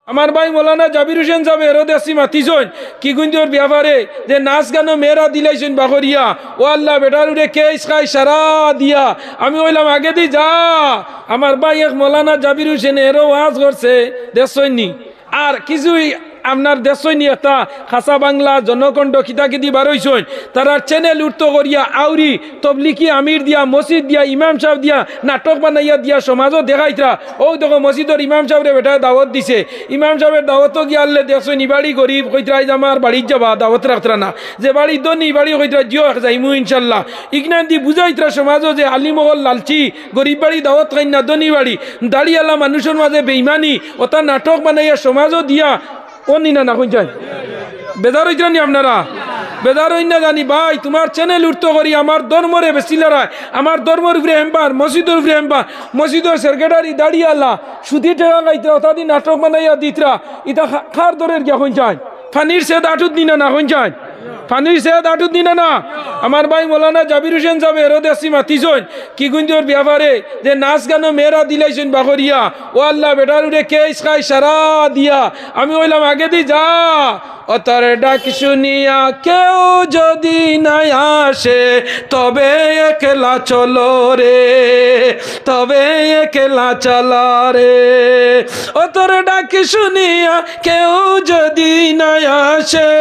আমার ভাই মৌলানা জাবির হোসেন সাহেব এরোদেশি মাতিছেন কি গুঞ্জোর ব্যাপারে যে নাচ গানো মেয়েরা দিলাইছেন বাগরিয়া ও আল্লাহ বেটার উড়ে কেস খাই সারা দিয়া আমি বললাম আগে দি যা আমার ভাই এক মৌলানা জাবির হোসেন এরও ওয়াজ করছে দেশনি আর কিছুই আপনার দেশনি একটা খাসা বাংলা জনকণ্ঠ খিতাকিতি বারইছেন তারা চ্যানেল উঠতো করিয়া আউরি তবলিকি আমির দিয়া মসজিদ দিয়া ইমাম সাহেব দিয়া নাটক বানাইয়া দিয়া সমাজও দেখাইতরা ও দেখো মসজিদের ইমাম সাহেবরে বেটা দাওয়াত দিছে ইমাম সাহেবের দাওয়াতও গিয়ে আনলে দেখছেন ই বাড়ি গরিব কইতরাই আমার বাড়ির যাবা দাওয়াত রাখতরা না যে বাড়ি দনি বাড়ি কইতরা জিও যাইমু ইনশাল্লাহ ইগনান দি বুঝাইতরা সমাজও যে আলিমহল লালচি গরিব বাড়ি দাওয়াত খাই না দনি বাড়ি দাড়িয়ালা মানুষের মাঝে বেইমানি ওটা নাটক বানাইয়া সমাজও দিয়া ও নি না কই যায় বেজার হইতে নি আপনারা বেজার হই না জানি ভাই তোমার চ্যানেল উঠতো করি আমার ধর্মরে বেশি লড়াই আমার ধর্মর উপরে এম্বার মসজিদের উপরে এম্বার মসজিদের সেক্রেটারি দাঁড়িয়ালা সুদি ঠেকা গাইতরা ওটা দিন নাটক বানাইয়া দিতরা ইটা খার দরের গিয়া কই যায় ফানির সে দাটুত দিনা না কই যায় ফানির সে দাটুত দিনা না আমার ভাই মৌলানা জাবির হোসেন সাহেব এরোদেশি মাতিছেন কি গুঞ্জোর ব্যাপারে যে নাচ গানো মেয়েরা দিলাইছেন বাগরিয়া ও আল্লাহ বেটার উড়ে কেস খাই সারা দিয়া আমি বললাম আগে দি যা ও তার ডাক শুনিয়া কেউ যদি নাই আসে তবে একলা চলো রে তবে একলা চলো রে ও তোর ডাক শুনিয়া কেউ যদি নাই আসে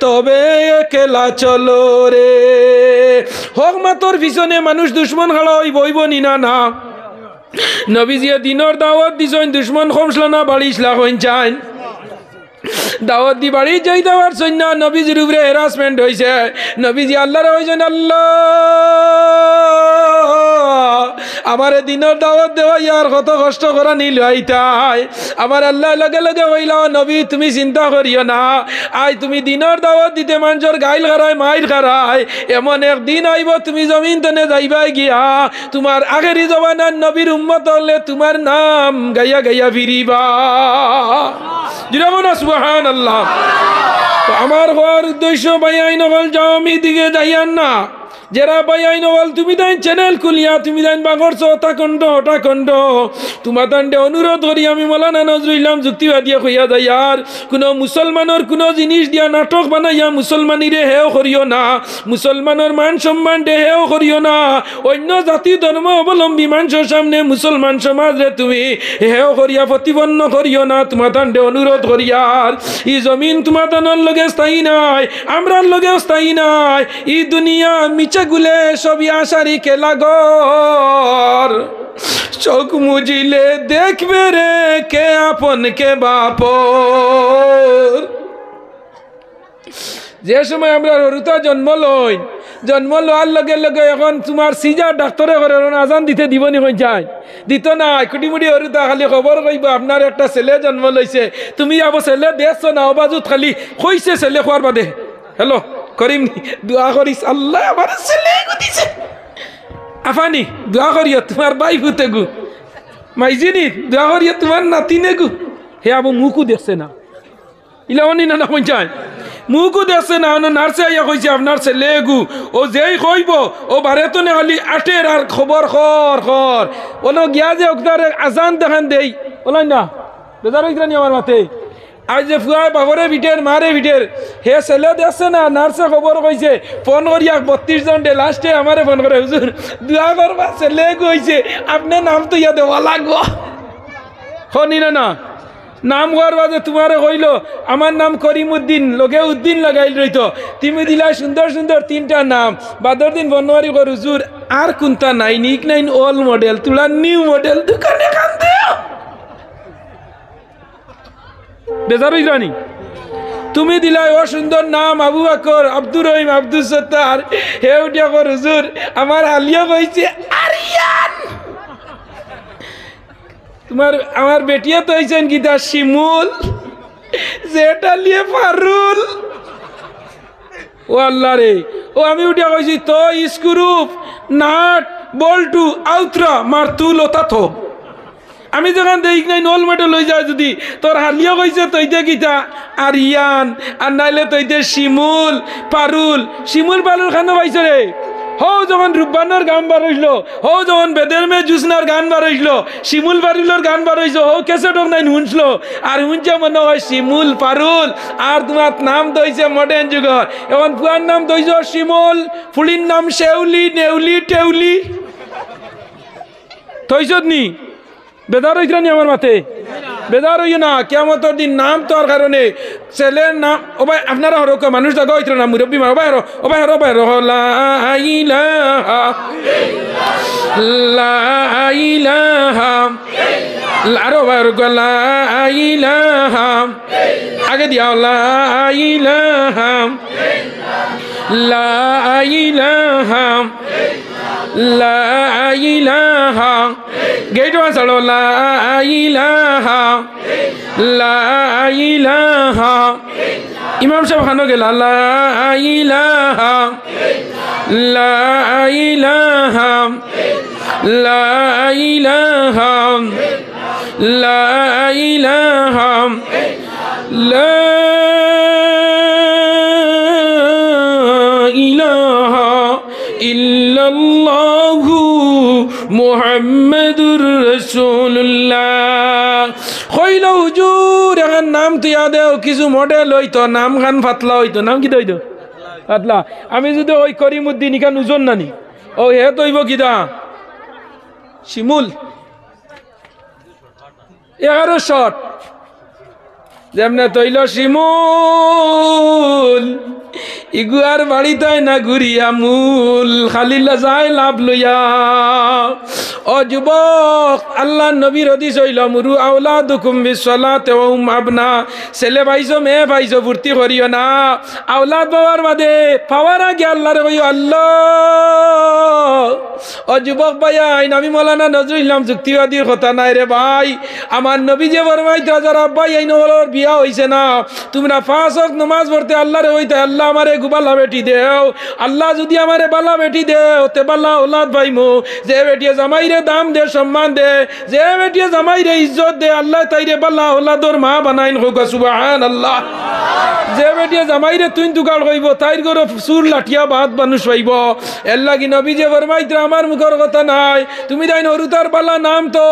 তবে একলা চলো রে হোক মাতর পিছনে মানুষ দুশ্মন খাড়া হইব হইব নি না না নবীজিয়ে দিনের দাওয়াত দিছেন দুশ্মন খমসলা না বাড়িসলা হইন চান দাওয়াত দি বাড়ি যাই দেওয়ার জন্য নবীজির উপরে হ্যারাসমেন্ট হয়েছে নবীজি আল্লাহর হয়েছেন আল্লাহ আমার দিনের দাওয়াত দেওয়া ইয়ার কত কষ্ট করা নিল আইতাই আমার আল্লাহ লগে লগে হইল নবী তুমি চিন্তা করিও না আই তুমি দিনের দাওয়াত দিতে মানুষের গাইল খারায় মাইল খারায় এমন একদিন আইব তুমি জমিন তনে যাইবাই গিয়া তোমার আগেরই জবানার নবীর উম্মত হলে তোমার নাম গাইয়া গাইয়া ফিরিবা জিরামনা সুবহানাল্লাহ তো আমার হওয়ার উদ্দেশ্য বাইয়াই নগল যাও আমি দিকে যাইয়ান না যারা বাইয়াই নগল তুমি তাই চ্যানেল খুলিয়া তুমি তাই বাগরছ হটা কণ্ড তোমার তান্ডে অনুরোধ করি আমি মৌলানা নজরুল ইসলাম যুক্তিবাদিয়া কইয়া যাই আর কোনো মুসলমানের কোনো জিনিস দিয়া নাটক বানাইয়া মুসলমানিরে হেও করিও না মুসলমানের মান সম্মান দে হেও করিও না অন্য জাতি ধর্ম অবলম্বী মানুষের সামনে মুসলমান সমাজরে তুমি হেও করিয়া প্রতিপন্ন করিও না তোমার তান্ডে অনুরোধ করিয়ার ই জমিন তোমার তানোর লগে স্থায়ী নাই আমরার লগেও স্থায়ী নাই ই দুনিয়া মিছা গুলে সবই আশারি কেলা গর চোখ মুজিলে দেখবে রে কে আপন কে বাপর যে সময় আমরা হরুতা জন্ম লওয়ার লগে লগে এখন তোমার সিজার ডাক্তারে করে আজান দিতে দিবনি হয়ে যায় দিত না কুটিমুটি হরুতা খালি খবর কইব আপনার একটা ছেলে জন্ম লইছে তুমি আবার ছেলে দেখছো না অবাজুত খালি কইছে ছেলে খোয়ার বাদে হ্যালো করিম দোয়া করিস আল্লাহ আমার ছেলে দিছে আফানি দোয়া করিও তোমার বাই ফুতে গু মাইজিনি দোয়া করিও তোমার নাতিনে গু হে আবু মুখু দেখছে না ইলাওনি না না পঞ্চায় মুখু দেখছে না নার্সে আইয়া কইছে আপনার ছেলে গু ও যেই কইব ও বারেতো নে খালি আটের আর খবর খর ওলো গিয়া যে ওখানে আজান দেখান দেই ওলাই না বেজার হইতানি আমার মাতে আজ যে ফুয়ায় বাবরে ভিটের মারে ভিটের হে ছেলে দেখছে না নার্সে খবর কইছে ফোন করিয়া 32 জন ডে লাস্টে আমারে ফোন করে হুজুর দোয়া করবা ছেলে কইছে আপনার নাম তো ইয়া দেওয়া লাগবো হনি না নাম হওয়ার বাদে তোমারে কইল আমার নাম করিমউদ্দিন লগে উদ্দিন লাগাইল রইতো তুমি দিলা সুন্দর সুন্দর 3টা নাম বাদর দিন বনোয়ারি কর হুজুর আর কোনটা নাই নিক নাইন ওল্ড মডেল তুলা নিউ মডেল দোকানে কান্দে বেজার হইরানি তুমি দিলাই ও সুন্দর নাম আবু বকর আব্দুর রহিম আব্দুল সত্তার হে উঠিয়া কর হুজুর আমার আলিয়া কইছে আরিয়ান তোমার আমার বেটিয়া তো হইছেন গীতা শিমুল যেটা লিয়ে ফারুল ও আল্লাহ রে ও আমি উঠিয়া কইছি তো স্ক্রুপ নাট বল্টু আউত্রা মারতুল ওতা থো আমি যখন দেখ নাই নল মেটে লই যায় যদি তোর হালিয়া কইছে তৈতে গীতা আরিয়ান আর নাইলে তৈতে শিমুল পারুল খানো পাইছ রে হো যখন রূপবানোর গান বার হইল, হো যখন বেদের মে জুসনার গান বার হইল, শিমুল পারুলের গান বার হইছে, হো কেসেটর নাই শুনছিল আর শুনছে মনে হয় শিমুল পারুল আর তোমার নাম দইছে মডার্ন যুগর। এখন পুয়ার নাম দইছ শিমুল, ফুলির নাম শেউলি, নেউলি, টেউলি থইছত নি। বেদার হইছিল নি আমার মাথে? বেদার হইও না, কিয়ামতের দিন নাম তোর কারণে ছেলের নাম ও ভাই আপনারা হরো মানুষ জায়গা হইতো না মুরব্বী মা ও ভাই হরো, ও ভাই হরো, ভাই হরো লা ইলাহা লা ইলাহা আরো ভাই হরো লা ইলাহা আগে দিয়া লা ইলাহা লা ইলাহা লা ইলাহা গেট ওয়ান চলো লা ইলাহা লা ইলাহা ইমাম সাহেব খানো গেলা লা ইলাহা লা ইলাহা লা ইলাহা লা ইলাহা লা ইলাহা ইল্লাল্লাহু মুহাম্মাদুর রাসূলুল্লাহ। কইল হুজুর এখন নাম তুইয়া দেও, কিছু মডেল হইতো, নাম খান ফাতলা হইতো। নাম কি হইতো? ফাতলা। আমি যদি ওই করিমউদ্দিন ইখান ওজন নানি, ও হে তৈব কিদা শিমুল 11 শট যেমনে তৈল শিমুল ইগুয়ার বাড়িতে না ঘুরিয়া মূল খালিল্লা যায় লাভ লইয়া। ও যুবক, আল্লাহ নবীর হাদিস হইল মুরু আওলাদুকুম বিসসালাতি ওয়া হুম আবনা। ছেলে পাইছো মেয়ে পাইছো ফুর্তি করিও না, আওলাদ বাবার বাদে পাওয়ার আগে আল্লাহরে কইও আল্লাহ। ও যুবক ভাই, আমি মৌলানা নজরুল ইসলাম যুক্তিবাদীর কথা নাই রে ভাই। আমার নবী যে ফরমাইতা যারা ভাই আইন ওর বিয়া হইছে না, তোমরা 5 ওয়াক্ত নামাজ পড়তে আল্লাহরে হইতে আল্লাহ আমারে গুবালা বেটি দেও, আল্লাহ যদি আমারে বালা বেটি দেও তে বালা ওলাদ পাইমু। যে বেটিয়ে জামাইরে দাম দে, সম্মান দে, যে বেটিয়ে জামাইরে ইজ্জত দে, আল্লাহ তাইরে বালা ওলাদর মা বানাইন হোক সুবহানাল্লাহ। যে বেটিয়ে জামাইরে তুই তুকাল কইব তাইর গরো সুর লাঠিয়া বাদ মানুষ পাইব। এর লাগি নবী যে ফরমাইতা আমার মুখের কথা নাই, তুমি তাই হরুতার বালা নাম তো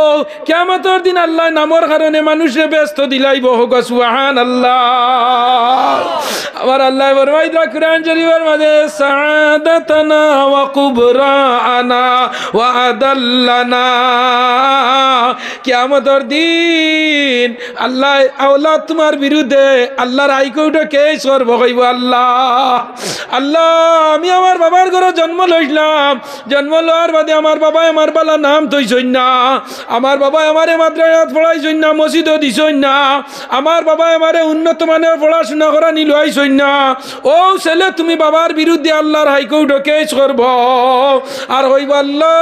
কিয়ামতের দিন আল্লাহ নামর কারণে মানুষে ব্যস্ত দিলাইব হোক সুবহানাল্লাহ। আমার আল্লাহ ফরমাইতা কুরআন শরীফের মাঝে সাআদাতানা ওয়া কুবরানা ওয়া আদাল্লানা। কিয়ামতের দিন আল্লাহ আওলাদ তোমার বিরুদ্ধে আল্লাহর আইকোটা কেস করব, কইব আল্লাহ আল্লাহ আমি আমার বাবার ঘরে জন্ম লইলাম, জন্ম লওয়ার বাদে আমার বাবা আমার বালা নাম তৈছই না, আমার বাবা আমারে মাদ্রাসাত পড়াইছই না, মসজিদও দিছই না, আমার বাবা আমারে উন্নত মানের পড়াশোনা করা নিলইছই না। ও ছেলে তুমি বাবার বিরুদ্ধে আল্লাহর হাইকোর্টে কেস করব আর হইব আল্লাহ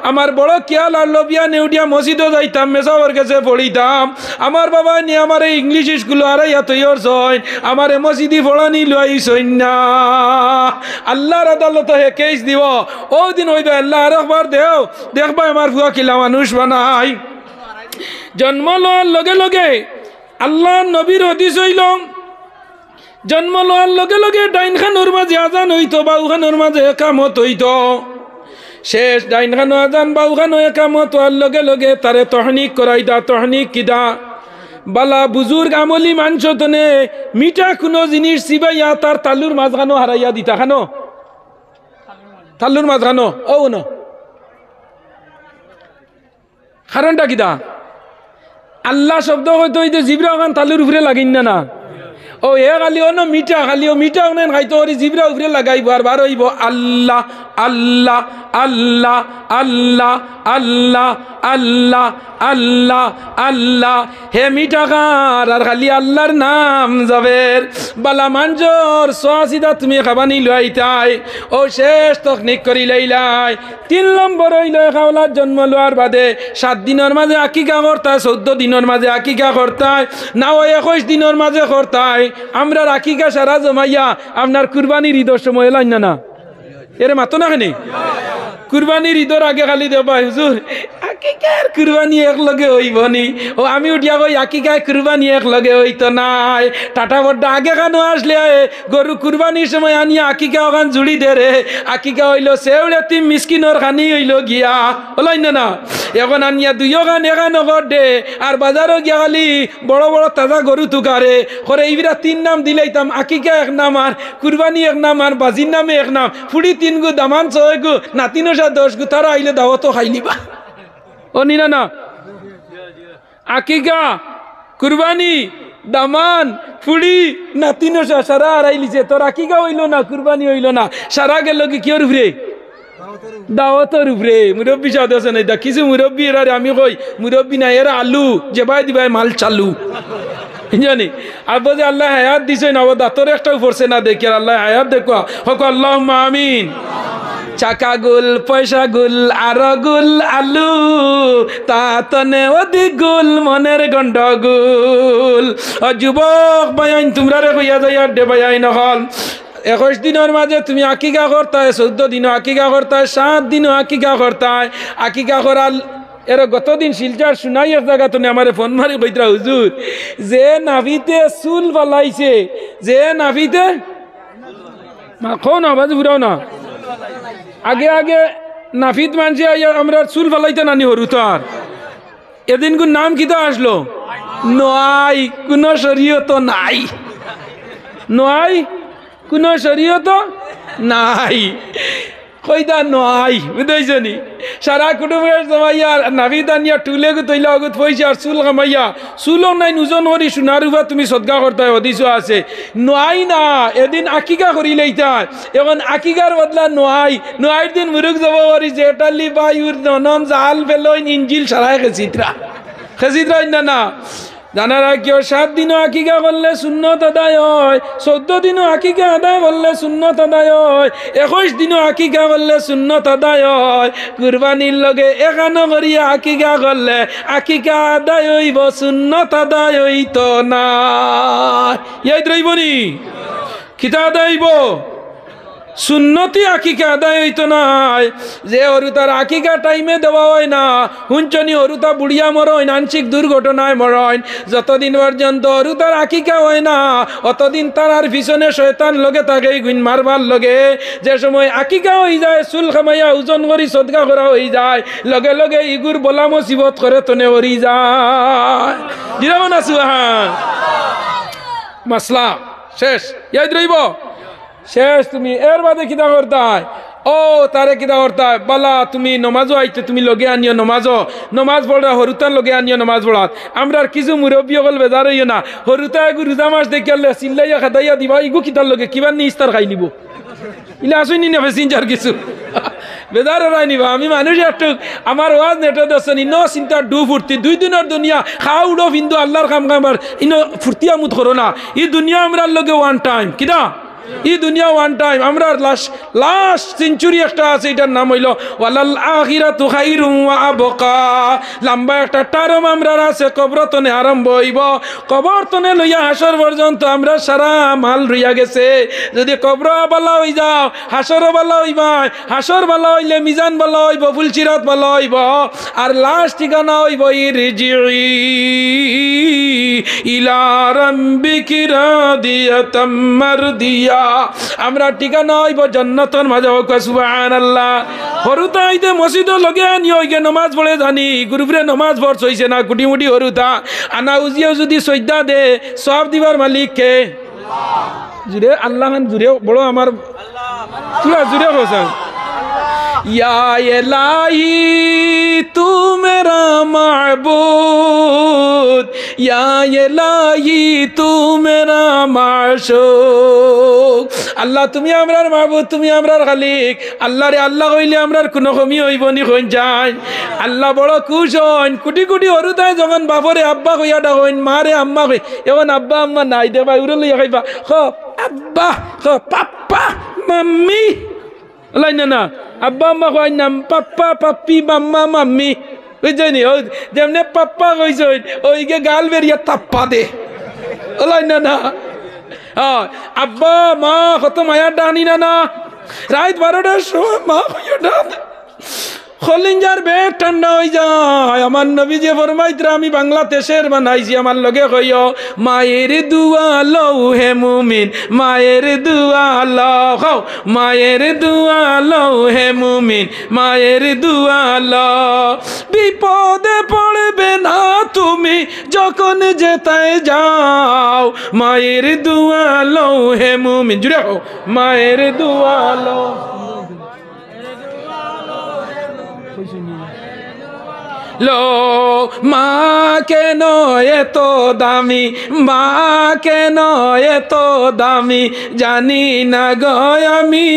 আমার বড় খেয়াল আর লবিয়া নেউডিয়া মসজিদও যাইতাম, মেসাওয়ার কাছে পড়িতাম, আমার বাবা নিয়ে আমার ইংলিশ স্কুল আর ইয়াতইর জয়েন আমারে মসজিদি পড়ানি লইছই না। আল্লাহর আদালতে হে কেস দিব। ও দিন হইবে আল্লাহ আর একবার দেও, দেখবা আমার ফুয়া কিলা মানুষ বানাই। জন্ম লওয়ার লগে লগে আল্লাহ নবীর হাদিস হইল জন্ম লওয়ার লগে লগে ডাইন খানোর মাঝে আজান হইতো, বাউ খানোর মাঝে একামত হইতো। শেষ ডাইন খানো আজান বাউ খানো একামত হওয়ার লগে লগে তারে তহনিক করাইতা। তহনিক কিদা বালা বুজুর্গ আমলি মানছ তনে মিঠা কোনো জিনিস চিবাইয়া তার তালুর মাঝখানো হারাইয়া দিতা। খানো তালুর মাঝখানো ও ন কারণটা কিদা? আল্লাহ শব্দ হয়তো এই যে জিবরা ওখান তালুর উপরে লাগিন না না, ও এ খালি অন্য মিঠা, খালি ও মিঠা ওখানে খাইতো ওর জিবরা উপরে লাগাইব আর বার হইব আল্লাহ আল্লাহ আল্লাহ আল্লাহ আল্লাহ আল্লাহ আল্লাহ আল্লাহ। হে মিঠা খার আর খালি আল্লাহর নাম যাবে। বালা মানজর সোয়াসিদা তুমি খাবানি লইতাই, ও শেষ তকনিক করি লইলাই। 3 নম্বর হইল খাওলার জন্ম লওয়ার বাদে 7 দিনের মাঝে আকিকা করতায়, 14 দিনের মাঝে আকিকা করতায়, না ও 21 দিনের মাঝে করতায়। আমরা আকিকা সারা জমাইয়া আপনার কুরবানির ঈদের সময় এলাম না না এরে মাতো না খানি কুরবানির ঈদের আগে খালি দেবা হুজুর আকিকার কুরবানি এক লগে হইব নি ও আমি উঠিয়া কই আকিকার কুরবানি এক লগে হইতো নাই টাটা বড্ডা আগে কেন আসলে গরু কুরবানির সময় আনিয়া আকিকা ওখান জুড়ি দে রে আকিকা হইল সেউড়ে তিম মিসকিনর খানি হইল গিয়া হলাই না এখন আনিয়া দুইও গান এখান নগর দে আর বাজারও গিয়া খালি বড় বড় তাজা গরু তুকারে করে এইবিরা তিন নাম দিলাইতাম আকিকা এক নাম আর কুরবানি এক নাম আর বাজির নামে এক নাম ফুড়ি তিন গু দামান ছয় গু নাতিনসা 10 গু তারা আইলে দাওয়াতও খাইলিবা ও নিনা না আকিকা কুরবানি দামান ফুড়ি নাতিনসা সারা আড়াইলিছে তোর আকিকা হইল না কুরবানি হইল না সারা গেল কি কিয়র উপরে দাওয়াতর উপরে মুরব্বী সাথে আছে না কিছু মুরব্বী এরা আমি কই মুরব্বী না এরা আলু যে ভাই দিবাই মাল চালু জানি আব্বা যে আল্লাহ হায়াত দিছে না ও দাঁতর একটাও পড়ছে না দেখি আর আল্লাহ হায়াত দেখো হক আল্লাহুম্মা আমিন চাকা গুল পয়সা গুল আর গুল আলু তা তনে অধি গুল মনের গন্ডগুল যুবক বায়াইন তোমরা রে কইয়া যাইয়া দে বায়াইন হল 21 দিনের মাঝে তুমি আকিকা করতায় 14 দিনও আকিকা করতায় 7 দিনও আকিকা করতায় আকিকা করার এর গতদিন শিলচার শুনাই এক জায়গা তুমি আমার ফোন মারি কইতরা হুজুর যে নাভিতে চুল বালাইছে যে নাভিতে মাখো না বাজু ঘুরাও না আগে আগে নাফিদ মানছে আমরা চুল বালাইতে নানি হরু তার এদিন কোন নাম কিতা আসলো নয় কোন শরীয়ত নাই নয় কোন শরীয়ত নাই কইতা নয় বুঝাইছনি সারা কুটুমের জমাইয়া নাভিদ আনিয়া টুলে গু তৈলা অগুত পয়সা আর চুল কামাইয়া চুলও নাই ওজন করি সোনার উপর তুমি সদকা করতে হদিস আছে নয় না এদিন আকিকা করি লইতাই এখন আকিকার বদলা নয় দিন মুরুখ যাব করি জেটালি বায়ুর ননম জাল ফেলইন ইঞ্জিল সারাই খেচিত্রা না জানারা কেউ 7 দিনও আকিকা করলে সুন্নত আদায় হয় 14 দিনও আকিকা আদায় করলে সুন্নত আদায় হয় 21 দিনও আকিকা করলে সুন্নত আদায় হয় কুরবানির লগে এখানো করিয়া আকিকা করলে আকিকা আদায় হইব সুন্নত আদায় হইত না ইয়াদ রইবনি কিতা আদায় হইব সুন্নতি আকিকা আদায় হইতো নাই যে হরুতার আকিকা টাইমে দেওয়া হয় না হুঞ্চনি হরুতা বুড়িয়া মরইন আংশিক দুর্ঘটনায় মরইন যতদিন পর্যন্ত হরুতার আকিকা হয় না অতদিন তার পিছনে শয়তান লগে থাকে গুণ মারবার লগে যে সময় আকিকা হয়ে যায় চুল খামাইয়া ওজন করি সদকা করা হয়ে যায় লগে লগে ইগুর বলা মুসিবত করে তনে হরি যায় দিরামন আছু হ্যাঁ মাসলা শেষ ইয়াদ রইব শেষ তুমি এর বাদে কিতা করতাই ও তারে কিতা করতাই বালা তুমি নমাজও আইতে তুমি লগে আনিও নমাজ পড়া হরুতার লগে আনিও নমাজ পড়াত আমরা কিছু মুরব্বী হল বেজার হইও না হরুতা এগু রোজা মাস দেখিয়ালে চিল্লাইয়া খাদাইয়া দিবা ইগু কিতার লগে কিবার নি ইস্তার খাই নিব ইলা আসুনি না প্যাসেঞ্জার কিছু বেজার রাই নিবা আমি মানুষ একটু আমার ওয়াজ নেটে দশনি ন চিন্তা ডু ফুর্তি 2 দিনের দুনিয়া খাও উড়ো বিন্দু আল্লাহর কাম কামার ইনো ফুর্তিয়া মুত করো না ই দুনিয়া আমরা লগে ওয়ান টাইম কিনা এই দুনিয়া ওয়ান টাইম আমরা লাস্ট সেঞ্চুরি একটা আছে এটার নাম হইল ওয়ালাল আখিরাতু খাইরুম ওয়া আবকা লম্বা একটা টার্ম আমরা আছে কবরতনে আরম্ভ হইব কবরতনে লইয়া হাসর পর্যন্ত আমরা সারা মাল রইয়া গেছে যদি কবর বালা হই যাও হাসর বালা হইবা হাসর বালা হইলে মিজান বালা হইব ফুলচিরাত বালা হইব আর লাস্ট ঠিকানা হইব ইরজিই ইলা রাব্বিকি রাদিয়াতাম মারদিয়া আমরা ঠিকানা হইব জান্নাতের মাঝে হোক সুবহানাল্লাহ হরুতা আইতে মসজিদে লগে আনিও গে নামাজ পড়ে জানি গুরুপুরে নামাজ পড়ছ হইছে না কুটি মুটি হরুতা আনা উজিও যদি সজদা দে সব দিবার মালিক কে জুরে আল্লাহ জুরে বড় আমার তুই জুরে হোসেন या इलाही तू मेरा माबूद या इलाही तू मेरा माशूक আল্লাহ তুমি আমরার মাবুদ তুমি আমরার খালিক আল্লাহ রে আল্লাহ কইলে আমরার কোনো কমি হইব নি কইন যায় আল্লাহ বড় খুশ হন কোটি কোটি হরুতায় যখন বাপরে আব্বা কইয়া ডাকইন মারে আম্মা কই এখন আব্বা আম্মা নাই দে ভাই উড়ে লইয়া খাইবা খ আব্বা খ পাপ্পা মাম্মি লাই না আব্বা আম্মা কই নাম পাপ্পা পাপ্পি মাম্মা মাম্মি বুঝছনি ও যেমনে পাপ্পা কইছ ওইকে গাল বেরিয়া তাপ্পা দে লাই না আব্বা মা কত মায়ার ডানি না রাত 12টার সময় মা কইয়া ডাক খলিঞ্জার বেগ ঠান্ডা হয়ে যায়। আমার নবী যে ফরমাইতরা আমি বাংলাদেশের বানাইছি, আমার লগে কইও মায়ের দুয়া লও হে মুমিন, মায়ের দুয়া লও, মায়ের দুয়া লও হে মুমিন, মায়ের দুয়া লও। বিপদে পড়বে না তুমি যখন যেতায় যাও, মায়ের দুয়া লও হে মুমিন। জুড়ে হো মায়ের দুয়া লও। লো মা কেন এত দামি, মা কেন এত দামি জানি না গো আমি,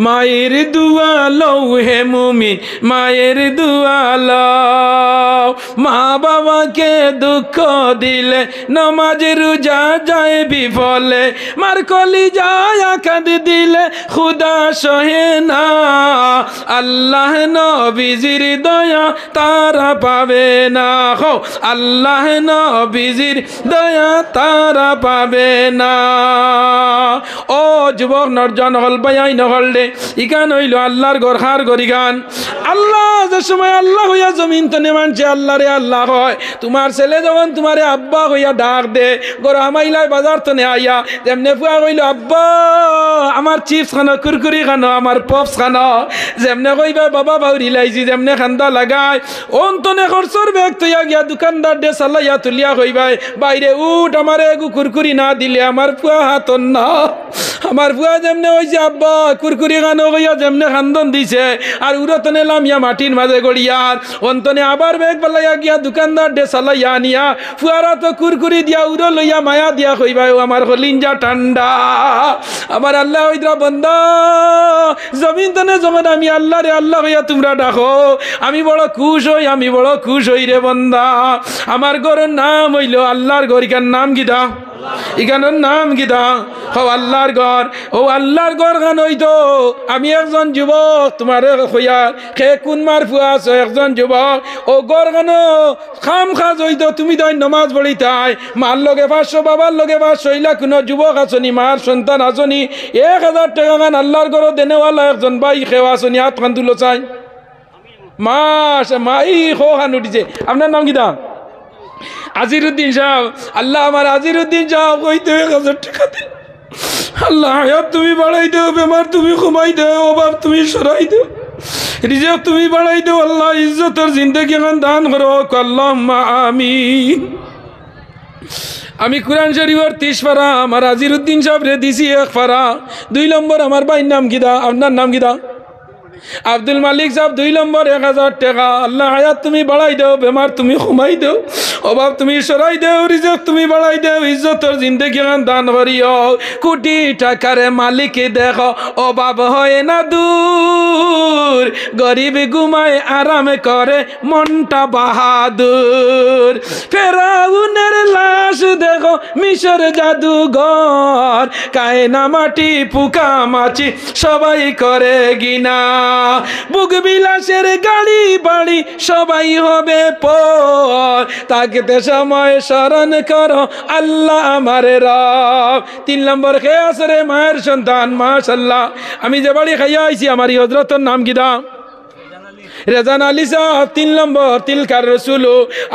মায়ের দুয়া লও হে মুমিন, মায়ের দুয়া লও। মা বাবাকে দুঃখ দিলে নমাজ রোজা যায় বিফলে, মার কলি যায় আকাদ দিলে খুদা সহে না, আল্লাহ নবীজির দয়া তারা পাবে না, হো আল্লাহ নবীজির দয়া তারা পাবে না। ও যুবক নরজন হল বাই নহল দে ইকান হইল আল্লাহর ঘর খার গরি গান। আল্লাহ যে সময় আল্লাহ হইয়া জমিন তনে মানছে আল্লাহ রে আল্লাহ হয়। তোমার ছেলে যখন তোমারে আব্বা হইয়া ডাক দে, গর আমাইলাই বাজার তনে আইয়া যেমনে ফুয়া কইল আব্বা আমার চিপস খানো, কুরকুরি খানো, আমার পপস খানো, যেমনে কইবা বাবা বাউরি লাইছি, যেমনে খান্দা লাগায় অন্তনে খরচর ব্যাগ তৈয়া গিয়া দোকানদার ডে চালাইয়া তুলিয়া কইবাই বাইরে উঠ, আমার এগু কুরকুরি না দিলে আমার ফুয়া হাতন না। আমার ফুয়া যেমনে হয়েছে আব্বা কুরকুরি খানো কইয়া যেমনে খান্দন দিছে, আর উরতনে লামিয়া মাটির মাঝে গড়িয়ার অন্তনে আবার ব্যাগ পালাইয়া গিয়া দোকানদার ডে চালাইয়া আনিয়া ফুয়ারা তো কুরকুরি দিয়া উড়ো লইয়া মায়া দিয়া কইবাই ও আমার হলিঞ্জা ঠান্ডা। আমার আল্লাহ হইদ্রা বন্দা জমিন তনে যখন আমি আল্লাহ রে আল্লাহ হইয়া তোমরা ডাকো, আমি বড় খুশ হই, আমি বড় খুশ হই রে বন্দা। আমার ঘরের নাম হইল আল্লাহর ঘর। ইকার নাম গিদা, ইখানের নাম গিদা হো আল্লাহর ঘর। ও আল্লাহর ঘর খান হইতো আমি একজন যুবক তোমার হইয়া খে কোন মার ফুয়া আছো একজন যুবক, ও ঘর খান খাম খাজ হইতো তুমি তাই নমাজ পড়িতাই, মার লগে 500 বাবার লগে 500 ইলা কোনো যুবক আছনি, মার সন্তান আছনি, 1000 টাকা খান আল্লাহর ঘর দেনেওয়ালা একজন ভাই খেওয়া আছনি, হাত খান তুলো চাই মাস মাই খো খান উঠিছে। আপনার নাম কিতা? আজিরুদ্দিন সাহেব। আল্লাহ আমার আজিরুদ্দিন সাহেব কইতে 1000 টাকা দিন। আল্লাহ হায়াত তুমি বাড়াই দেও, বেমার তুমি কমাই দেও, অভাব তুমি সরাই দেও, রিজেক তুমি বাড়াই দেও। আল্লাহ ইজ্জতের জিন্দেগি খান দান করো, আল্লাহুম্মা আমিন। আমি কুরআন শরীফের 30 পারা আমার আজিরুদ্দিন সাহেব রে দিছি 1 পারা। 2 নম্বর আমার ভাইয়ের নাম কিদা? আপনার নাম কিদা? আব্দুল মালিক সাহেব 2 নম্বর 1000 টাকা। আল্লাহ হায়াত তুমি বাড়াই দেও, বেমার তুমি কমাই দেও, অভাব তুমি সরাই দেও, রিজক তুমি বাড়াই দেও, ইজ্জতের জিন্দেগি দান করিও। কোটি টাকার মালিক দেখো অভাব হয় না দূর, গরিব ঘুমায় আরাম করে মনটা বাহাদুর। ফেরাউনের লাশ দেখো মিশর জাদুঘর, কায়না মাটি পোকা মাছি সবাই করে গিনা, বুক বিলাসের গাড়ি বাড়ি সবাই হবে পর, তাকে সময় স্মরণ করো আল্লাহ আমার রব। 3 নম্বর খেয়ে আসরে মায়ের সন্তান মাশাল্লাহ। আমি যে বাড়ি খাইয়া আইছি আমার এই হজরতের নাম কি দাম? রেজান আলী সাহেব। 3 নম্বর তিলকার রসুল।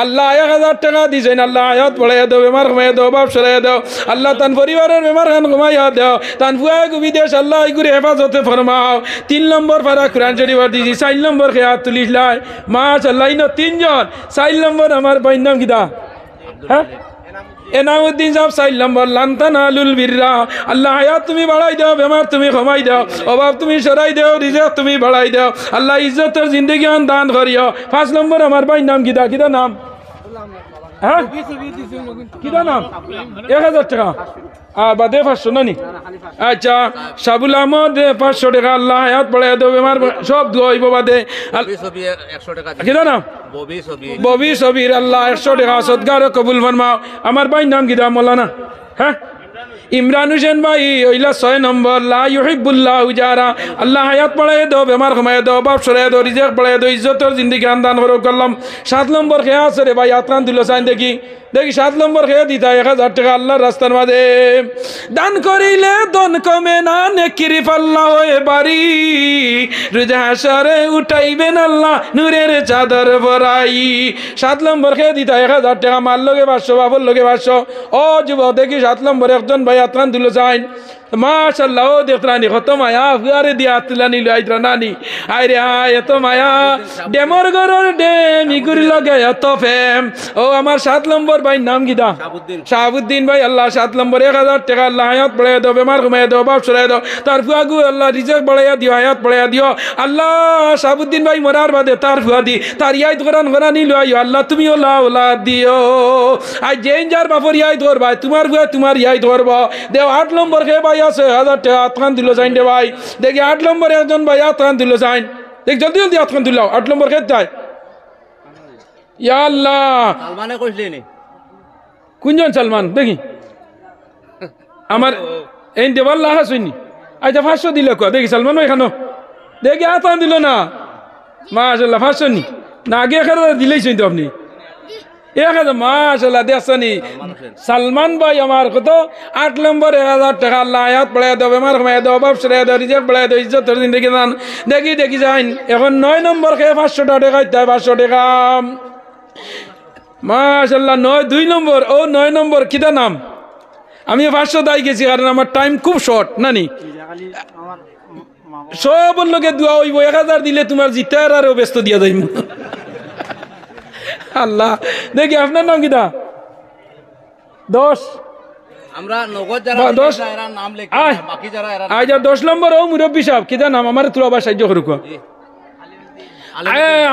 আল্লাহ 1000 টাকা দিয়েছেন, আল্লাহ আয়াত পড়াইয়া দেও, বেমার কমাইয়া দেও, বাপ সরাইয়া দেও, আল্লাহ তান পরিবারের বেমার খান কমাইয়া দেও, তান ফুয়া বিদেশ আল্লাহ এগুলি হেফাজতে ফরমাও। 3 নম্বর পারা কোরআন শরীফ দিয়েছি। 4 নম্বর খেয়া তুলিস লাই মাশাল্লাহ। 3 জন। 4 নম্বর আমার ভাইয়ের নাম কিতা? হ্যাঁ এনামুদ্দিন সাহেব। 4 নম্বর লান্তানালুল বিররা। আল্লাহ হায়াত তুমি বাড়াই দাও, বেমার তুমি কমাই দাও, অভাব তুমি সরাই দাও, রিজক তুমি বাড়াই দাও, আল্লাহ ইজ্জতের জিন্দেগি দান করিও। 5 নম্বর আমার ভাই নাম কিদা? কিদা নাম? হ্যাঁ কিদা নাম? 1000 টাকা বাদে 500 নানি। আচ্ছা সাবুল আহমদ 500 টাকা। আল্লাহ হায়াত বাড়াই দাও, বেমার সব দোয়া হইব বাদে। কিদা নাম? ববি সবির। আল্লাহ 100 টাকা সদগার কবুল ফরমাও। আমার ভাই নাম কিদা? মৌলানা। হ্যাঁ ইমরান হোসেন ভাই ওইলা 6 নম্বর লা ইউহিব্বুল্লাহু জারা আল্লাহ হায়াত বাড়ায় দাও বেমার কমায় দাও বাপ সরায় দাও রিজিক বাড়ায় দাও ইজ্জতর জিন্দেগি দান করো করলাম 7 নম্বর খেয়া আছে রে ভাই আত্রান দিল চাই দেখি 7 নম্বর খেয়ে দিতা 1000 টাকা আল্লাহর রাস্তার মাঝে দান করিলে দন কমে না নেকির পাল্লা হয়ে বাড়ি রোজা হাসরে উঠাইবেন আল্লাহ নূরের চাদর ভরাই 7 নম্বর খেয়ে দিতা 1000 টাকা মার লগে 500 বাবর লগে 500 ও যুবক দেখি 7 নম্বর একজন ভাই আত্রান দিল চাই মাশাআল্লাহ ও দেখরানি কত মায়া ফুয়ারে দিয়া তুলানি লইত্রা নানি আইরে হায় এত মায়া ডেমর গরর ডেম ইগুরি লগে এত ফেম ও আমার 7 নম্বর ভাই নাম কিদা শাহাবুদ্দিন ভাই আল্লাহ 7 নম্বর 1000 টাকা আল্লাহ হায়াত বাড়ায় দাও বেমার কমায় দাও বাপ সরায় দাও তার ফুয়াগু আল্লাহ রিজিক বাড়াইয়া দিও হায়াত বাড়াইয়া দিও আল্লাহ শাহাবুদ্দিন ভাই মরার বাদে তার ফুয়া দি তার ইয়াদ কোরআন কোরআনি লইও আল্লাহ তুমি ওলা ওলা দিও আই জেন যার বাপর ইয়াদ ধরবা তোমার ফুয়া তোমার ইয়াদ ধরবা দেও 8 নম্বর কে ভাই আছে 1000 টাকা আতখান দিল যাইন রে ভাই দেখি 8 নম্বর একজন ভাই আতখান দিল যাইন দেখ জলদি জলদি আতখান দিল 8 নম্বর কে তাই ইয়া আল্লাহ সালমানে কইছলেনি কোনজন সালমান দেখি আমার এই দেওয়াল লাহা শুনি আচ্ছা 500 দিল কো দেখি সালমান এখানো দেখি আতখান দিল না মাশাআল্লাহ 500 নি না আগে এখানে দিলেই শুনি তো আপনি মাশাআল্লাহ দেখছনি সালমান ভাই আমার কত 8 নম্বর 1000 টাকা আল্লাহ হায়াত বাড়ায় দাও বেমার কমায় দাও বাপ সরায় দাও রিজিক বাড়ায় দাও ইজ্জতের জিন্দেগি দান দেখি যাইন এখন 9 নম্বর কে 500 টাকা দিতে 500 টাকা মাশাআল্লাহ 2 নম্বর ও 9 নম্বর কিটা নাম আমি 500 দাই গেছি কারণ আমার টাইম খুব শর্ট নানি সব লোকে দোয়া হইব 1000 দিলে তোমার জিতার আরো ব্যস্ত দিয়া যাইম আল্লাহ দেখি আপনার নাম কিটা 10 আমরা নগদ যারা এরা নাম লেখা বাকি যারা এরা আইজা 10 নম্বর ও মুরব্বি সাহেব কিটা নাম আমার তুলা বা সাহায্য করুক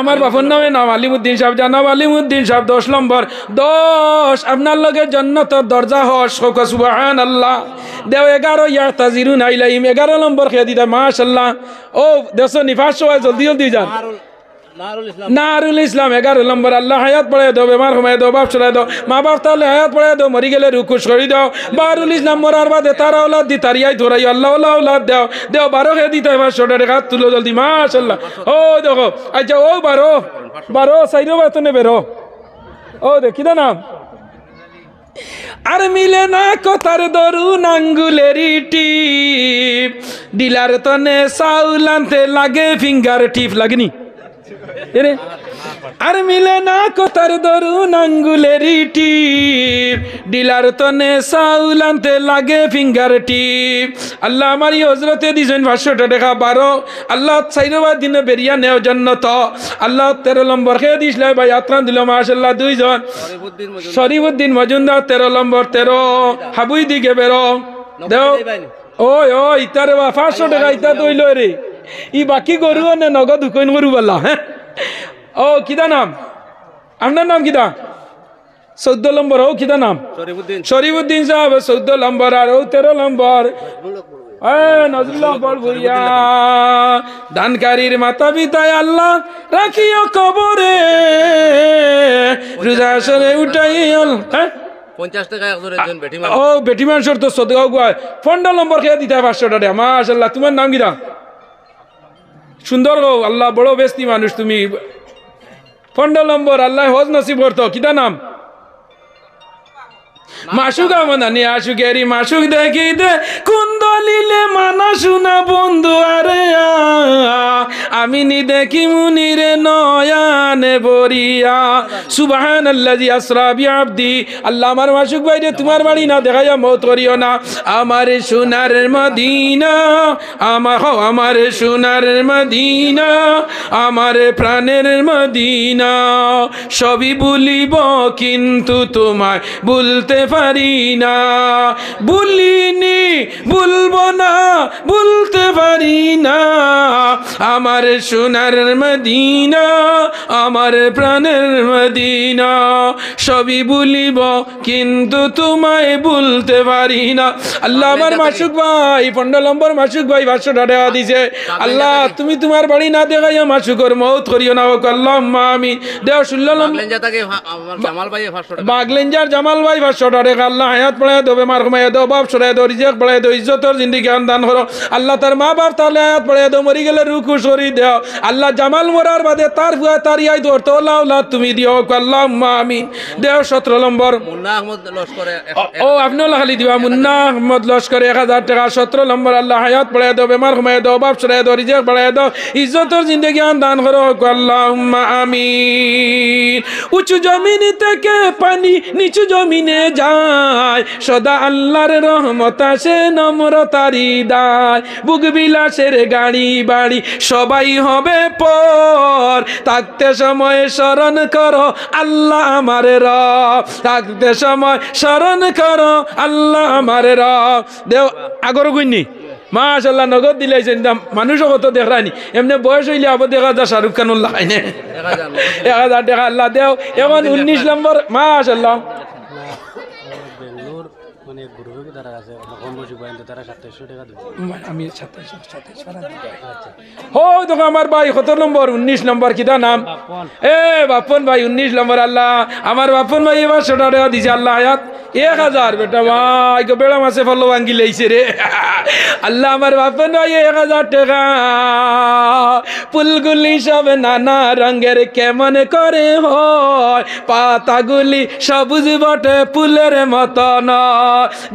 আমার বাপর নামে নাম আলিমউদ্দিন সাহেব জানাব আলিমউদ্দিন সাহেব 10 নম্বর 10 আপনার লগে জান্নাতের দরজা হস সুবহানাল্লাহ দেও 11 ইয়াতাজিরুন আইলাইম 11 নম্বর খেয়ে দিতা মাশাআল্লাহ ও দেশো নিফাস হয় জলদি জলদি যান নারুল ইসলাম 11 নম্বর আল্লাহ হায়াত বাড়ায় দাও বেমার কমায় দাও বাপ সরায় দাও মা বাপ তাহলে হায়াত বাড়ায় দাও মরি গেলে রুকুশ করে দাও বারুল ইসলাম মরার বাদে তার আওলাদ দি তারিয়াই ধরাই আল্লাহ আওলাদ দাও 12 খেয়ে দিতে 500 টাকা তুলো জলদি মাশাআল্লাহ ও দেখো আচ্ছা ও 12 সাইরো বাতনে বেরো ও দেখি দা নাম আর মিলে না কথার দরুন আঙ্গুলের টিপ ডিলার তনে সাউল আনতে লাগে ফিঙ্গার টিপ লাগেনি এরে আর মিলে না কথার দরুন আঙ্গুলের টিপ ডিলার তনে সাউল আনতে লাগে ফিঙ্গার টিপ আল্লাহ আমার হজরতে দিছেন 500 টাকা 12 আল্লাহ সাইরবা দিনে বেরিয়া নেও জান্নাত আল্লাহ 13 নম্বর খেয়ে দিছিল ভাই আতরান দিল মাশাআল্লাহ 2 জন শরীফউদ্দিন মজুমদার 13 নম্বর 13 হাবুই দিকে বেরো দেও ওই ইতারে 500 টাকা ইতা দইল রে ই বাকি গরু না নগদ কইন গরু বলা হ্যাঁ ও কিদা নাম আপনার নাম কিদা 14 নম্বর ও কিদা নাম শরীফউদ্দিন সাহেব 14 নম্বর আর ও 13 নম্বর নজরুল্লাহ বড়ভুইয়া দানকারীর মাতা পিতায় আল্লাহ রাখিও কবরে রোজা হাসরে উঠাইল হ্যাঁ 50 টাকা একজন বেটিমান ও বেটিমান শর্ত সদগাও গয় 15 নম্বর খেয়ে দিতে 500 টাকা মাশাআল্লাহ তোমার নাম কিদা সুন্দর গো আল্লাহ বড় বেস্তি মানুষ তুমি 15 নম্বর আল্লাহ হজ নসিব করতো কিটা নাম মাসুক আমানি আশুকেরি মাসুক দেখি দে কুন্দলিলে মানা শুনা বন্ধু আরে আমি নি দেখি মুনিরে নয়ানে বরিয়া সুবহানাল্লাযী আসরা বিআবদি আল্লাহ আমার মাসুক ভাই রে তোমার বাড়ি না দেখাইয়া মওত করিও না আমার সোনার মদিনা আমার সোনার মদিনা আমার প্রাণের মদিনা সবই ভুলিব কিন্তু তোমায় ভুলতে পারি না ভুলিনি ভুলবো না ভুলতে পারি না আমার সোনার মদিনা আমার প্রাণের মদিনা সবই ভুলিব কিন্তু তোমায় ভুলতে পারি না আল্লাহ আমার মাসুক ভাই 15 নম্বর মাসুক ভাই 500 টাকা দিছে আল্লাহ তুমি তোমার বাড়ি না দেখাইয়া মাসুকর মওত করিও না আল্লাহুম্মা আমিন দেও 16 নম্বর বাগলেঞ্জার জামাল ভাই 500 টাকা আল্লাহ হায়াত বাড়ায় দাও বেমার কমায় দাও বাপ সরায় দাও রিজিক বাড়ায় দাও ইজ্জতর জিন্দেগি দান করো আল্লাহ তার মা বাপ তাহলে হায়াত বাড়ায় দাও মরি গেলে রুকু সরি দাও আল্লাহ জামাল মরার বাদে তার ফুয়া তার ইয়াই ধরতো আল্লাহ তুমি দিও আল্লাহুম্মা আমিন দেও 17 নম্বর মুন্না আহমদ লস্করে ও আপনি খালি দিবা মুন্না আহমদ লস্কর 1000 টাকা 17 নম্বর আল্লাহ হায়াত বাড়ায় দাও বেমার কমায় দাও বাপ সরায় দাও রিজিক বাড়ায় দাও ইজ্জতর জিন্দেগি দান করো আল্লাহুম্মা আমিন উঁচু জমিন থেকে পানি নিচু জমিনে যায় সদা আল্লাহর রহমত আসে নম্রতারি দায় বুক বিলাসের গাড়ি বাড়ি সবাই হবে পর থাকতে সময় স্মরণ করো আল্লাহ আমার রব থাকতে সময় স্মরণ করো আল্লাহ আমার রব দেও আগর গুইনি মাশাআল্লাহ নগদ দিলাইছেন মানুষও কত দেখায়নি এমনি বয়স হইলে আবার দেখা যায় শাহরুখ খান লাগাইনে 1000 টাকা আল্লাহ দেও এখন 19 নম্বর মাশাআল্লাহ মানে গ্রুপে তারা আছে কম বসি পর্যন্ত তারা 2700 টাকা দেবে আমি 27 হো দেখো আমার ভাই কত নম্বর 19 নম্বর কিটা নাম এ বাপন ভাই 19 নম্বর আল্লাহ আমার বাপন ভাই এবার 100 টাকা দিছে আল্লাহ হায়াত 1000 বেটা ভাই গো বেড়া মাসে ফলো ভাঙ্গি লইছে রে আল্লাহ আমার বাপন ভাই 1000 টাকা ফুলগুলি সব নানা রঙের কেমন করে হয় পাতাগুলি সবুজ বটে ফুলের মতন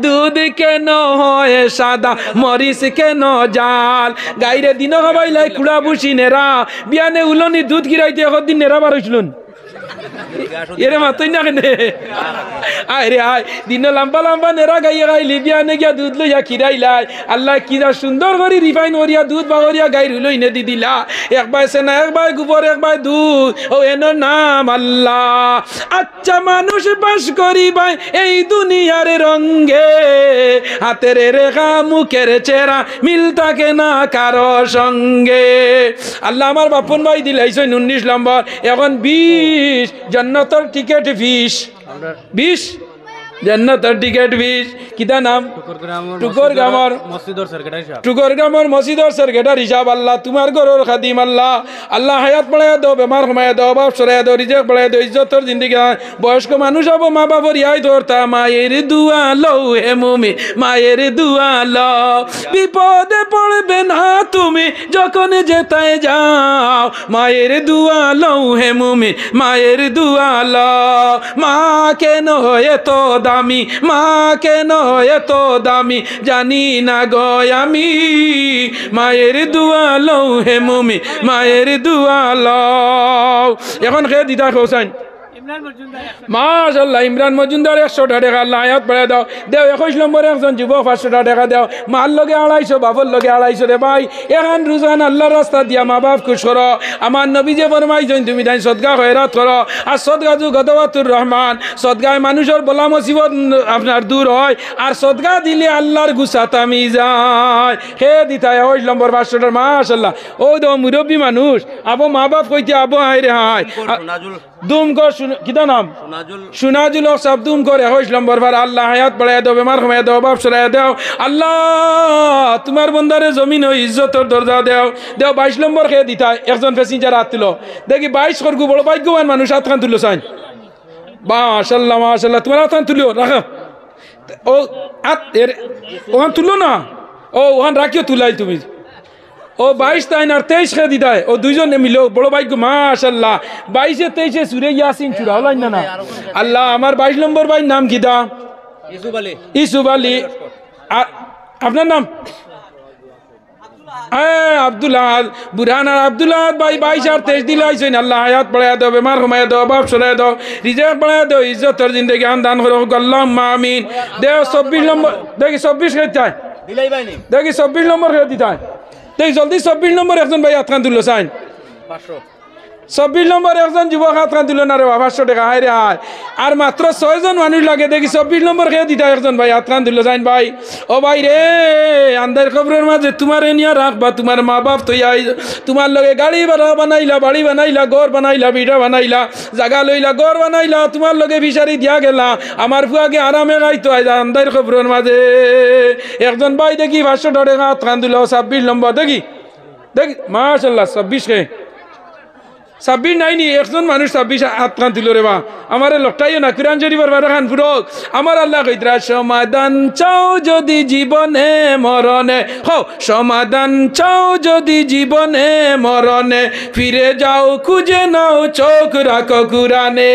দুধ কেন হয় সাদা মরিচ কেন জাল গাইরে দিন হবাইলাই কুড়া বুসি নেরা বিয়ানে উলনি দুধ গিরাইতে একদিন নেরা বার হইছিলুন এরে মাতই না কেনে আয় রে আয় দিন লম্বা লম্বা নেরা গাইয়া গাইলি বিয়ানে গিয়া দুধ লইয়া খিরাইলাই আল্লাহ কি যা সুন্দর করে রিফাইন করিয়া দুধ বাগরিয়া গাই রুলই নে দি দিলা একবার সেনা একবার গোবর একবার দুধ ও এনো নাম আল্লাহ আচ্ছা মানুষ বাস করিবাই এই দুনিয়ার রঙ্গে হাতের রেখা মুখের চেহারা মিল থাকে না কারো সঙ্গে আল্লাহ আমার বাপন ভাই দিলাইছেন 19 নম্বর এখন 20 জান্নাতের টিকেট 20 জান্নাতের টিকেট 20 কিটা নাম টুকর গ্রামের মসজিদর সেক্রেটারি হিসাব আল্লাহ তোমার ঘরের খাদিম আল্লাহ আল্লাহ হায়াত বাড়ায় দাও বেমার কমায় দাও বাপ সরায় দাও রিজিক বাড়ায় দাও ইজ্জতর জিন্দেগি বয়স্ক মানুষ হবো মা বাবার ইয়াই ধরতা মায়ের দুয়া লও হে মুমি মায়ের দুয়া লও বিপদে পড়বে না তুমি যখন যেতায় যাও মায়ের দুয়া লও হে মুমি মায়ের দুয়া লও মা কেন এত দামি মা কেন এত দামি জানি না গো আমি মায়ের দুয়া লও হে মুমি মায়ের দুয়া লও এখন কে দিদা হোসেন মাশাআল্লাহ ইমরান মজুমদার 100 টাকা আল্লাহ হায়াত বাড়ায় দাও দেও 21 নম্বরে একজন যুবক 500 টাকা দাও মার লগে 250 বাবার লগে 250 রে ভাই এখন রোজান আল্লাহর রাস্তা দিয়া মা বাপ খুশ করো আমার নবী যে ফরমাইছেন তুমি তাই সদকা খয়রাত করো আর সদকা যু গদওয়াতুর রহমান সদকায় মানুষের বলা মুসিবত আপনার দূর হয় আর সদকা দিলে আল্লাহর গুসা তামি যায় হে দিতায় 21 নম্বর 500 টাকা মাশাআল্লাহ ও দো মুরব্বি মানুষ আবো মা বাপ কইতে আবো হায় রে হায় দুম কর কিটা নাম সুনাজুল সব দুম করে 21 নম্বর বার আল্লাহ হায়াত বাড়ায় দাও বেমার কমায় দাও বাপ সরায় দাও আল্লাহ তোমার বন্দারে জমিন ও ইজ্জতর দরজা দাও 22 নম্বর খেয়ে দিতায় একজন প্যাসেঞ্জার হাত তুলো দেখি 22 করগু বড় ভাগ্যবান মানুষ হাত খান তুলো সাইন মাশাআল্লাহ মাশাআল্লাহ তোমার হাত খান তুলিও রাখো ও হাত ওখান তুলো না ও ওখান রাখিও তুলাই তুমি ও 22 তাইন আর 23 খেয়ে দিতায় ও দুইজনে মিলো বড় ভাগ্য মাশাআল্লাহ 22 23 সুরে ইয়াসিন চূড়া হলাই না আল্লাহ আমার 22 নম্বর ভাই নাম কিটা ইসুফ আলী আর আপনার নাম আব্দুল্লাহ বুরহান আর আব্দুল্লাহ ভাই 22 আর 23 দিলাইছেন আল্লাহ হায়াত বাড়ায় দাও বেমার কমায় দাও বাপ সরায় দাও রিজিক বাড়ায় দাও ইজ্জতর জিন্দেগি দান করো আল্লাহুম্মা আমিন দেও 24 নম্বর দেখি 24 খেয়ে দিতায় দিলাই ভাই নি দেখি 24 নম্বর খেয়ে দিতায় দেখ জলদি 24 নম্বর একজন ভাই হাত খান তুললো সাইন 26 নম্বর একজন যুবক হাত খান তুলো না রে 500 টাকা হায় রে হায় আর মাত্র 6 জন মানুষ লাগে দেখি 24 নম্বর খেয়ে দিতা একজন ভাই হাত খান তুললো সাইন ভাই ও ভাই রে আন্দার খবরের মাঝে তোমার নিয়া রাখবা তোমার মা বাপ তো তোমার লগে গাড়ি বানাইলা বাড়ি বানাইলা ঘর বানাইলা বিটা বানাইলা জায়গা লইলা ঘর বানাইলা তোমার লগে ফিশারি দিয়া গেলা আমার ফুয়াকে আরামে গাইতো আন্দার খবরের মাঝে একজন ভাই দেখি 500 টাকা হাত খান তুলো 26 নম্বর দেখি মাশাআল্লাহ 26 কে 26 নাইনি একজন মানুষ 26 হাত কান তুলো রে বা আমারে লকটাইও না কুরআন শরীফের বারে খান ফুরক আমার আল্লাহ কইতরা সমাধান চাও যদি জীবনে মরণে হো সমাধান চাও যদি জীবনে মরণে ফিরে যাও খুঁজে নাও চোখ রাখো কুরআনে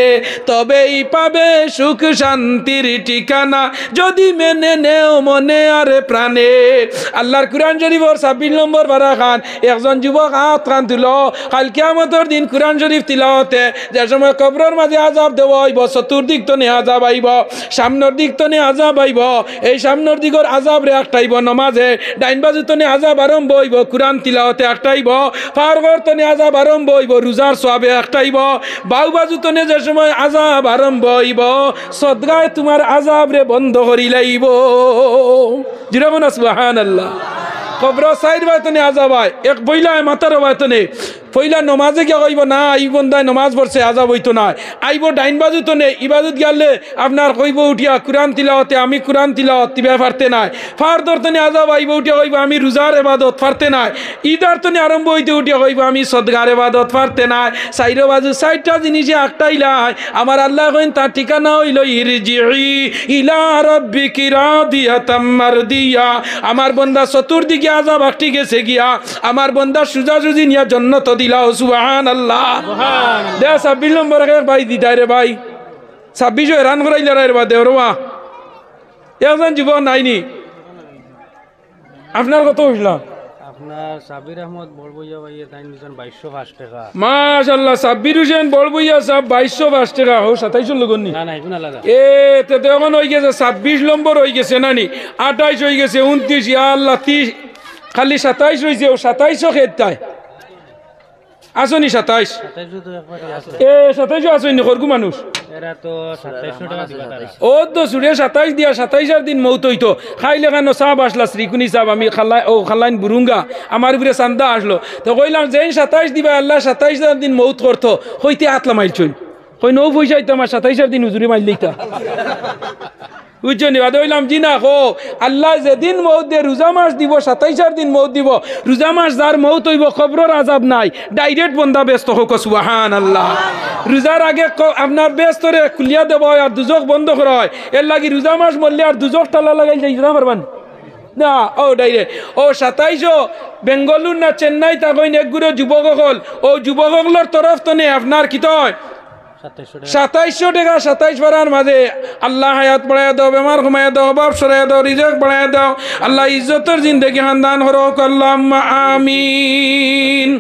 তবেই পাবে সুখ শান্তির ঠিকানা যদি মেনে নেও মনে আর প্রাণে আল্লাহর কুরআন শরীফের 26 নম্বর বারা খান একজন যুবক হাত কান তুলো কাল কিয়ামতের দিন কুরআন শরীফ তিলাওয়াতে যে সময় কবরের মাঝে আযাব দেওয়া হইব চতুর্দিক তনে আযাব আইব সামনের দিক তনে আযাব আইব এই সামনের দিকের আযাব রে একটাইব নামাজে ডাইন বাজু তনে আযাব আরম্ভ হইব কুরআন তিলাওয়াতে একটাইব ফারগর তনে আযাব আরম্ভ হইব রোজার সওয়াবে একটাইব বাউ বাজু তনে যে সময় আযাব আরম্ভ হইব সদগায় তোমার আযাব রে বন্ধ করি লাইব জিরামনা সুবহানাল্লাহ কবর সাইড বাতনে আযাব আয় এক বইলা মাতার বাতনে পয়লা নমাজে গিয়া কইব না এই বন্দায় নমাজ পড়ছে আযাব হইতো না আইব ডাইন বাজু তো নেই ইবাদত গেলে আপনার কইব উঠিয়া কুরআন তিলাওয়াতে আমি কুরআন তিলাওয়াত দিবে পারতে নাই ফার দরতনে আযাব আইব উঠিয়া কইব আমি রোজার ইবাদত পারতে নাই ঈদার তনে আরম্ভ হইতে উঠিয়া কইব আমি সদগার ইবাদত পারতে নাই সাইরো বাজু সাইডটা জিনিসে একটাইলাই আমার আল্লাহ কইন তার ঠিকানা হইল ইরজিই ইলা রাব্বিকি রাদিয়াতাম মারদিয়া আমার বান্দা চতুর্দিকে আযাব আটকে গেছে গিয়া আমার বান্দা সুজাসুজি নিয়া জান্নাত দিলাও সুবহানাল্লাহ দে 26 নম্বর ভাই দিদাই রে ভাই 26 হেরান করাইলে রে বা দেওরবা একজন যুবক নাইনি আপনার কত হইল আপনার সাবির আহমদ বড়বইয়া ভাইয়ের তাই নিছেন 2205 টাকা মাশাআল্লাহ সাব্বির হোসেন বড়বইয়া সাহেব 2205 টাকা ও 27 লগন নি না না এখন আলাদা এ তে এখন হই গেছে 26 নম্বর হই গেছে নানি 28 হই গেছে 29 ইয়া আল্লাহ 30 খালি 27 হইছে ও 27 খেতায় আসনি 27 তো একবারে আছে এ 27 আসনি খরগু মানুষ এরা তো 2700 টাকা দিবা তারা ও তো সুরে 27 দিয়া 27 এর দিন মৌত হইতো খাইলে কেন সাহাব আসলা শ্রীকুনি সাহাব আমি খালাইন বুরুঙ্গা আমার উপরে চান্দা আসলো তো কইলাম যেই 27 দিবা আল্লাহ 27 এর দিন মৌত করতো হইতে আতলা মাইলছুন কই নৌ পয়সা হইতো আমার 27 এর দিন হুজুরি মাইল দিতা বুঝছেন বাদ হইলাম জি না কো আল্লাহ যেদিন মৌত দিয়ে রোজা মাস দিব 27 দিন মৌত দিব রোজা মাস যার মৌত হইব কবরের আযাব নাই ডাইরেক্ট বন্দা ব্যস্ত হোক সুবহানাল্লাহ রোজার আগে আপনার ব্যস্তরে খুলিয়া দেব আর দুজক বন্ধ করা হয় এর লাগি রোজা মাস মরলে আর দুজক টালা লাগাই যাই না পারবান না ও ডাইরেক্ট ও 27 বেঙ্গালুর না চেন্নাই তাকইন একগুলো যুবক হল ও যুবক হলর তরফ তনে আপনার কি তয় 2700 টাকা 27 বারার মাঝে আল্লাহ হায়াত বাড়ায় দাও বেমার ঘুমায় দাও বাপ সরায় দাও রিজক বাড়ায় দাও আল্লাহ ইজ্জতের জিন্দেগি খানদান করো আল্লাহুম্মা আমিন।